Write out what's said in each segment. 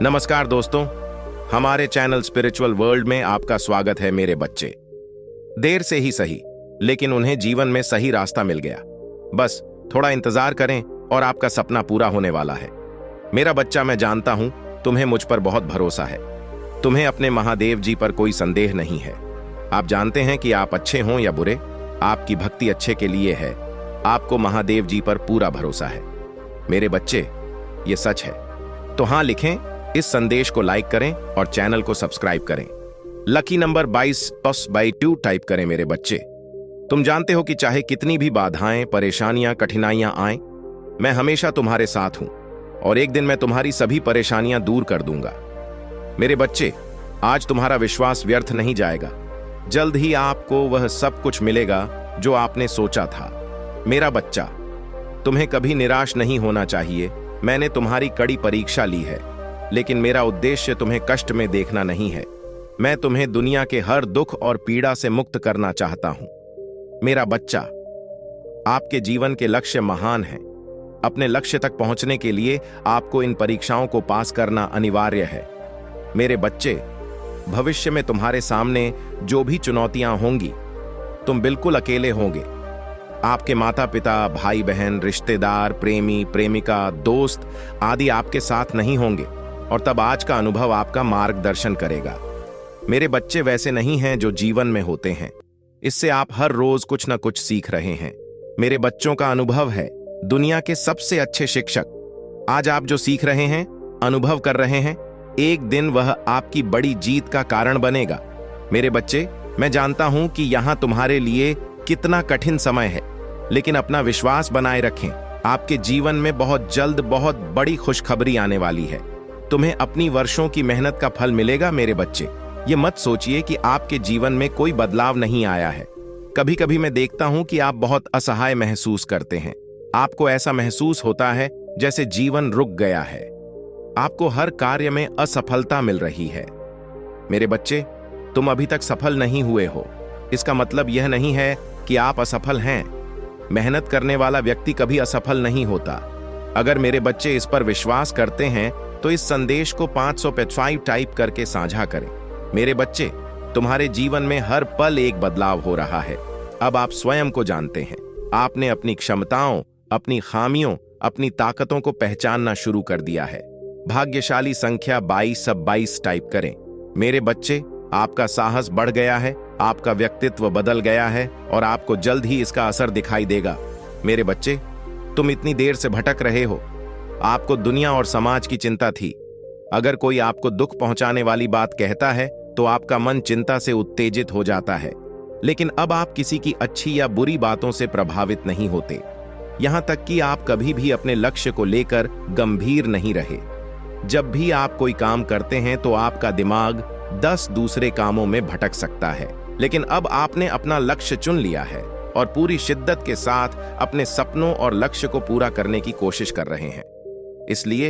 नमस्कार दोस्तों, हमारे चैनल स्पिरिचुअल वर्ल्ड में आपका स्वागत है। मेरे बच्चे देर से ही सही, लेकिन उन्हें जीवन में सही रास्ता मिल गया। बस थोड़ा इंतजार करें और आपका सपना पूरा होने वाला है। मेरा बच्चा, मैं जानता हूं तुम्हें मुझ पर बहुत भरोसा है। तुम्हें अपने महादेव जी पर कोई संदेह नहीं है। आप जानते हैं कि आप अच्छे हों या बुरे, आपकी भक्ति अच्छे के लिए है। आपको महादेव जी पर पूरा भरोसा है। मेरे बच्चे, ये सच है। तो हाँ लिखें, इस संदेश को लाइक करें और चैनल को सब्सक्राइब करें। लकी नंबर 22+2 टाइप करें। मेरे बच्चे, तुम जानते हो कि चाहे कितनी भी बाधाएं, परेशानियां, कठिनाइयां आएं, मैं हमेशा तुम्हारे साथ हूं और एक दिन मैं तुम्हारी सभी परेशानियां दूर कर दूंगा। मेरे बच्चे, आज तुम्हारा विश्वास व्यर्थ नहीं जाएगा। जल्द ही आपको वह सब कुछ मिलेगा जो आपने सोचा था। मेरा बच्चा, तुम्हें कभी निराश नहीं होना चाहिए। मैंने तुम्हारी कड़ी परीक्षा ली है, लेकिन मेरा उद्देश्य तुम्हें कष्ट में देखना नहीं है। मैं तुम्हें दुनिया के हर दुख और पीड़ा से मुक्त करना चाहता हूं। मेरा बच्चा, आपके जीवन के लक्ष्य महान हैं। अपने लक्ष्य तक पहुंचने के लिए आपको इन परीक्षाओं को पास करना अनिवार्य है। मेरे बच्चे, भविष्य में तुम्हारे सामने जो भी चुनौतियां होंगी, तुम बिल्कुल अकेले होंगे। आपके माता पिता, भाई बहन, रिश्तेदार, प्रेमी, प्रेमिका, दोस्त आदि आपके साथ नहीं होंगे और तब आज का अनुभव आपका मार्गदर्शन करेगा। मेरे बच्चे वैसे नहीं हैं जो जीवन में होते हैं। इससे आप हर रोज कुछ न कुछ सीख रहे हैं। मेरे बच्चों का अनुभव है दुनिया के सबसे अच्छे शिक्षक। आज आप जो सीख रहे हैं, अनुभव कर रहे हैं, एक दिन वह आपकी बड़ी जीत का कारण बनेगा। मेरे बच्चे, मैं जानता हूं कि यहां तुम्हारे लिए कितना कठिन समय है, लेकिन अपना विश्वास बनाए रखें। आपके जीवन में बहुत जल्द बहुत बड़ी खुशखबरी आने वाली है। तुम्हें अपनी वर्षों की मेहनत का फल मिलेगा। मेरे बच्चे, ये मत सोचिए कि आपके जीवन में कोई बदलाव नहीं आया है। कभी कभी मैं देखता हूं कि आप बहुत असहाय महसूस करते हैं। आपको ऐसा महसूस होता है जैसे जीवन रुक गया है। आपको हर कार्य में असफलता मिल रही है। मेरे बच्चे, तुम अभी तक सफल नहीं हुए हो। इसका मतलब यह नहीं है कि आप असफल हैं। मेहनत करने वाला व्यक्ति कभी असफल नहीं होता। अगर मेरे बच्चे इस पर विश्वास करते हैं तो इस संदेश को 505 टाइप करके साझा करें। मेरे बच्चे, तुम्हारे जीवन में हर पल एक बदलाव हो रहा है। अब आप स्वयं को जानते हैं। आपने अपनी क्षमताओं, अपनी खामियों, अपनी ताकतों को पहचानना शुरू कर दिया है। भाग्यशाली संख्या 22 अब 22 टाइप करें। मेरे बच्चे, आपका साहस बढ़ गया है, आपका व्यक्तित्व बदल गया है और आपको जल्द ही इसका असर दिखाई देगा। मेरे बच्चे, तुम इतनी देर से भटक रहे हो। आपको दुनिया और समाज की चिंता थी। अगर कोई आपको दुख पहुंचाने वाली बात कहता है तो आपका मन चिंता से उत्तेजित हो जाता है, लेकिन अब आप किसी की अच्छी या बुरी बातों से प्रभावित नहीं होते। यहां तक कि आप कभी भी अपने लक्ष्य को लेकर गंभीर नहीं रहे। जब भी आप कोई काम करते हैं तो आपका दिमाग 10 दूसरे कामों में भटक सकता है, लेकिन अब आपने अपना लक्ष्य चुन लिया है और पूरी शिद्दत के साथ अपने सपनों और लक्ष्य को पूरा करने की कोशिश कर रहे हैं। इसलिए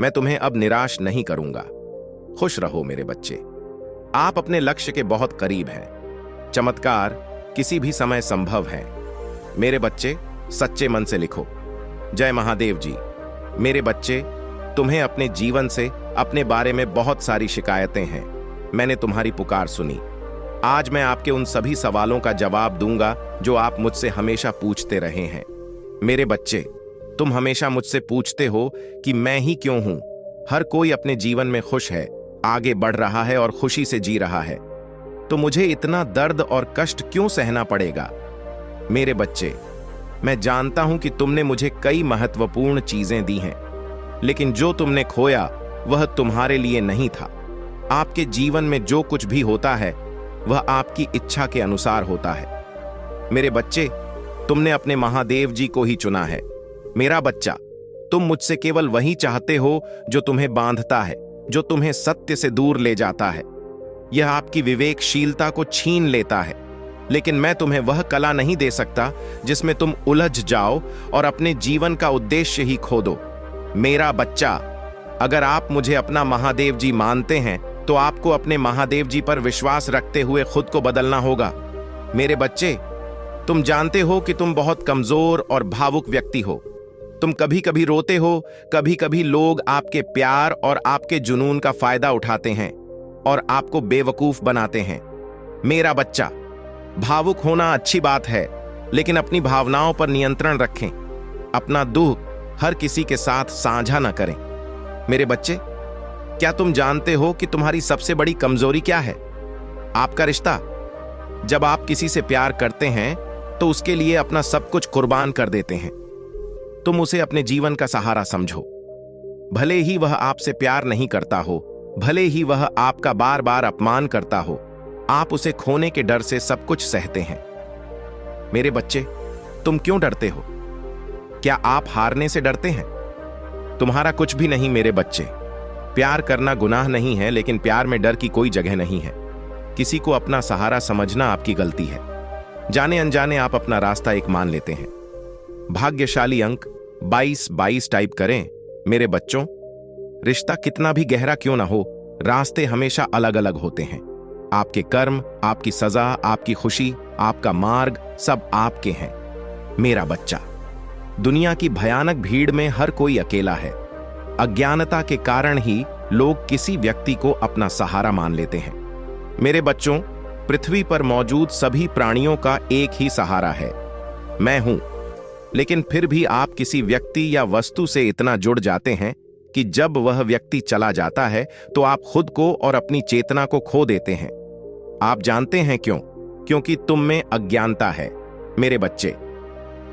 मैं तुम्हें अब निराश नहीं करूंगा। खुश रहो मेरे बच्चे, आप अपने लक्ष्य के बहुत करीब हैं। चमत्कार किसी भी समय संभव है। मेरे बच्चे, सच्चे मन से लिखो, जय महादेव जी। मेरे बच्चे, तुम्हें अपने जीवन से, अपने बारे में बहुत सारी शिकायतें हैं। मैंने तुम्हारी पुकार सुनी। आज मैं आपके उन सभी सवालों का जवाब दूंगा जो आप मुझसे हमेशा पूछते रहे हैं। मेरे बच्चे, तुम हमेशा मुझसे पूछते हो कि मैं ही क्यों हूं। हर कोई अपने जीवन में खुश है, आगे बढ़ रहा है और खुशी से जी रहा है, तो मुझे इतना दर्द और कष्ट क्यों सहना पड़ेगा। मेरे बच्चे, मैं जानता हूं कि तुमने मुझे कई महत्वपूर्ण चीजें दी हैं, लेकिन जो तुमने खोया वह तुम्हारे लिए नहीं था। आपके जीवन में जो कुछ भी होता है वह आपकी इच्छा के अनुसार होता है। मेरे बच्चे, तुमने अपने महादेव जी को ही चुना है। मेरा बच्चा, तुम मुझसे केवल वही चाहते हो जो तुम्हें बांधता है, जो तुम्हें सत्य से दूर ले जाता है। यह आपकी विवेकशीलता को छीन लेता है, लेकिन मैं तुम्हें वह कला नहीं दे सकता जिसमें तुम उलझ जाओ और अपने जीवन का उद्देश्य ही खो दो। मेरा बच्चा, अगर आप मुझे अपना महादेव जी मानते हैं तो आपको अपने महादेव जी पर विश्वास रखते हुए खुद को बदलना होगा। मेरे बच्चे, तुम जानते हो कि तुम बहुत कमजोर और भावुक व्यक्ति हो। तुम कभी कभी रोते हो, कभी कभी लोग आपके प्यार और आपके जुनून का फायदा उठाते हैं और आपको बेवकूफ बनाते हैं। मेरा बच्चा, भावुक होना अच्छी बात है, लेकिन अपनी भावनाओं पर नियंत्रण रखें। अपना दुख हर किसी के साथ साझा न करें। मेरे बच्चे, क्या तुम जानते हो कि तुम्हारी सबसे बड़ी कमजोरी क्या है? आपका रिश्ता। जब आप किसी से प्यार करते हैं तो उसके लिए अपना सब कुछ कुर्बान कर देते हैं। तुम उसे अपने जीवन का सहारा समझो। भले ही वह आपसे प्यार नहीं करता हो, भले ही वह आपका बार बार अपमान करता हो, आप उसे खोने के डर से सब कुछ सहते हैं। मेरे बच्चे, तुम क्यों डरते हो? क्या आप हारने से डरते हैं? तुम्हारा कुछ भी नहीं मेरे बच्चे। प्यार करना गुनाह नहीं है, लेकिन प्यार में डर की कोई जगह नहीं है। किसी को अपना सहारा समझना आपकी गलती है। जाने अनजाने आप अपना रास्ता एक मान लेते हैं। भाग्यशाली अंक 22-22 टाइप करें। मेरे बच्चों, रिश्ता कितना भी गहरा क्यों ना हो, रास्ते हमेशा अलग अलग होते हैं। आपके कर्म, आपकी सजा, आपकी खुशी, आपका मार्ग, सब आपके हैं। मेरा बच्चा, दुनिया की भयानक भीड़ में हर कोई अकेला है। अज्ञानता के कारण ही लोग किसी व्यक्ति को अपना सहारा मान लेते हैं। मेरे बच्चों, पृथ्वी पर मौजूद सभी प्राणियों का एक ही सहारा है, मैं हूं। लेकिन फिर भी आप किसी व्यक्ति या वस्तु से इतना जुड़ जाते हैं कि जब वह व्यक्ति चला जाता है तो आप खुद को और अपनी चेतना को खो देते हैं। आप जानते हैं क्यों? क्योंकि तुम में अज्ञानता है। मेरे बच्चे,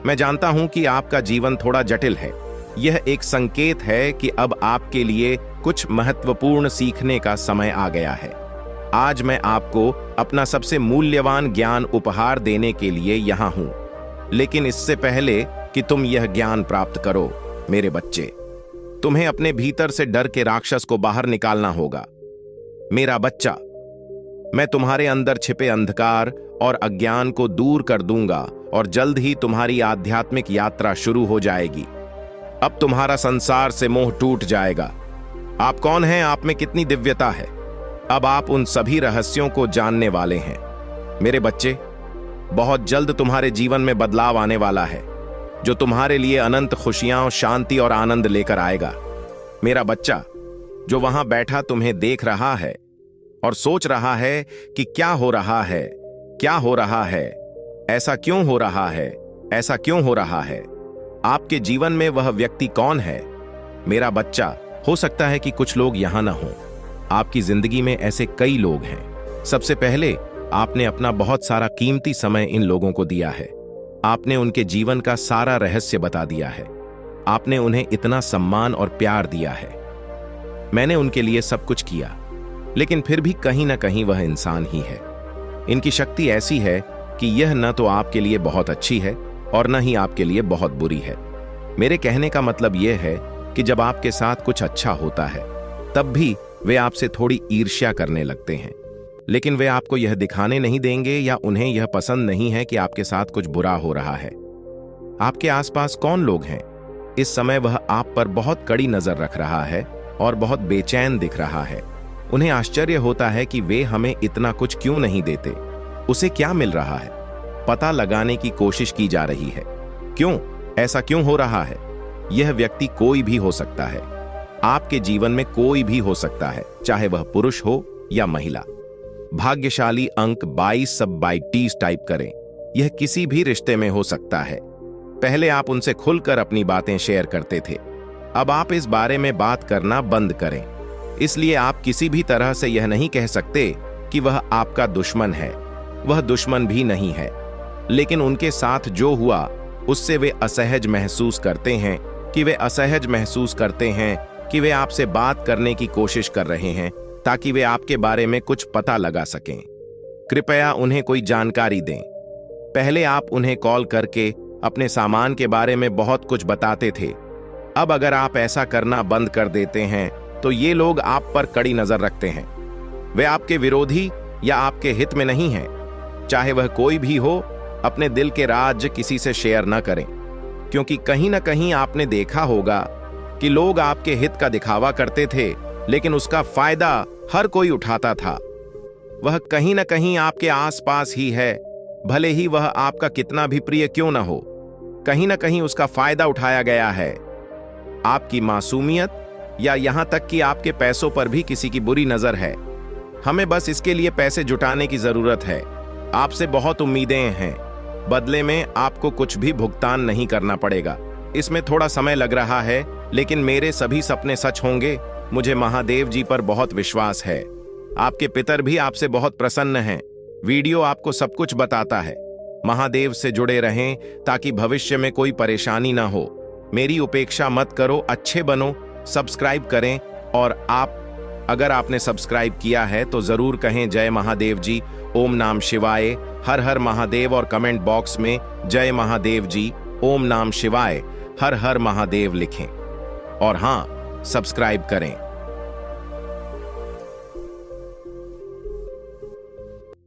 मैं जानता हूं कि आपका जीवन थोड़ा जटिल है। यह एक संकेत है कि अब आपके लिए कुछ महत्वपूर्ण सीखने का समय आ गया है। आज मैं आपको अपना सबसे मूल्यवान ज्ञान उपहार देने के लिए यहां हूं। लेकिन इससे पहले कि तुम यह ज्ञान प्राप्त करो, मेरे बच्चे, तुम्हें अपने भीतर से डर के राक्षस को बाहर निकालना होगा। मेरा बच्चा, मैं तुम्हारे अंदर छिपे अंधकार और अज्ञान को दूर कर दूंगा और जल्द ही तुम्हारी आध्यात्मिक यात्रा शुरू हो जाएगी। अब तुम्हारा संसार से मोह टूट जाएगा। आप कौन हैं? आप में कितनी दिव्यता है? अब आप उन सभी रहस्यों को जानने वाले हैं। मेरे बच्चे, बहुत जल्द तुम्हारे जीवन में बदलाव आने वाला है, जो तुम्हारे लिए अनंत खुशियां, शांति और आनंद लेकर आएगा। मेरा बच्चा, जो वहां बैठा तुम्हें देख रहा है और सोच रहा है कि क्या हो रहा है, क्या हो रहा है, ऐसा क्यों हो रहा है, ऐसा क्यों हो रहा है, आपके जीवन में वह व्यक्ति कौन है? मेरा बच्चा, हो सकता है कि कुछ लोग यहां ना हों। आपकी जिंदगी में ऐसे कई लोग हैं। सबसे पहले आपने अपना बहुत सारा कीमती समय इन लोगों को दिया है। आपने उनके जीवन का सारा रहस्य बता दिया है। आपने उन्हें इतना सम्मान और प्यार दिया है। मैंने उनके लिए सब कुछ किया, लेकिन फिर भी कहीं ना कहीं वह इंसान ही है। इनकी शक्ति ऐसी है कि यह न तो आपके लिए बहुत अच्छी है और न ही आपके लिए बहुत बुरी है। मेरे कहने का मतलब यह है कि जब आपके साथ कुछ अच्छा होता है, तब भी वे आपसे थोड़ी ईर्ष्या करने लगते हैं, लेकिन वे आपको यह दिखाने नहीं देंगे या उन्हें यह पसंद नहीं है कि आपके साथ कुछ बुरा हो रहा है। आपके आसपास कौन लोग हैं? इस समय वह आप पर बहुत कड़ी नजर रख रहा है और बहुत बेचैन दिख रहा है। उन्हें आश्चर्य होता है कि वे हमें इतना कुछ क्यों नहीं देते। उसे क्या मिल रहा है? पता लगाने की कोशिश की जा रही है। क्यों? ऐसा क्यों हो रहा है? यह व्यक्ति कोई भी हो सकता है। आपके जीवन में कोई भी हो सकता है, चाहे वह पुरुष हो या महिला। भाग्यशाली अंक 22-22 टाइप करें। यह किसी भी रिश्ते में हो सकता है। पहले आप उनसे खुलकर अपनी बातें शेयर करते थे, अब आप इस बारे में बात करना बंद करें। इसलिए आप किसी भी तरह से यह नहीं कह सकते कि वह आपका दुश्मन है। वह दुश्मन भी नहीं है, लेकिन उनके साथ जो हुआ उससे वे असहज महसूस करते हैं कि वे आपसे बात करने की कोशिश कर रहे हैं ताकि वे आपके बारे में कुछ पता लगा सकें। कृपया उन्हें कोई जानकारी दें। पहले आप उन्हें कॉल करके अपने सामान के बारे में बहुत कुछ बताते थे। अब अगर आप ऐसा करना बंद कर देते हैं तो ये लोग आप पर कड़ी नजर रखते हैं। वे आपके विरोधी या आपके हित में नहीं हैं। चाहे वह कोई भी हो, अपने दिल के राज किसी से शेयर न करें, क्योंकि कहीं ना कहीं आपने देखा होगा कि लोग आपके हित का दिखावा करते थे, लेकिन उसका फायदा हर कोई उठाता था। वह कहीं ना कहीं आपके आसपास ही है, भले ही वह आपका कितना भी प्रिय क्यों ना हो। कहीं ना कहीं उसका फायदा उठाया गया है। आपकी मासूमियत या यहां तक कि आपके पैसों पर भी किसी की बुरी नजर है। हमें बस इसके लिए पैसे जुटाने की जरूरत है। आपसे बहुत उम्मीदें हैं, बदले में आपको कुछ भी भुगतान नहीं करना पड़ेगा। इसमें थोड़ा समय लग रहा है, लेकिन मेरे सभी सपने सच होंगे। मुझे महादेव जी पर बहुत विश्वास है। आपके पितर भी आपसे बहुत प्रसन्न हैं। वीडियो आपको सब कुछ बताता है। महादेव से जुड़े रहें ताकि भविष्य में कोई परेशानी ना हो। मेरी उपेक्षा मत करो, अच्छे बनो, सब्सक्राइब करें। और अगर आपने सब्सक्राइब किया है तो जरूर कहें जय महादेव जी, ओम नाम शिवाय, हर हर महादेव, और कमेंट बॉक्स में जय महादेव जी, ओम नाम शिवाय, हर हर महादेव लिखें। और हाँ, सब्सक्राइब करें।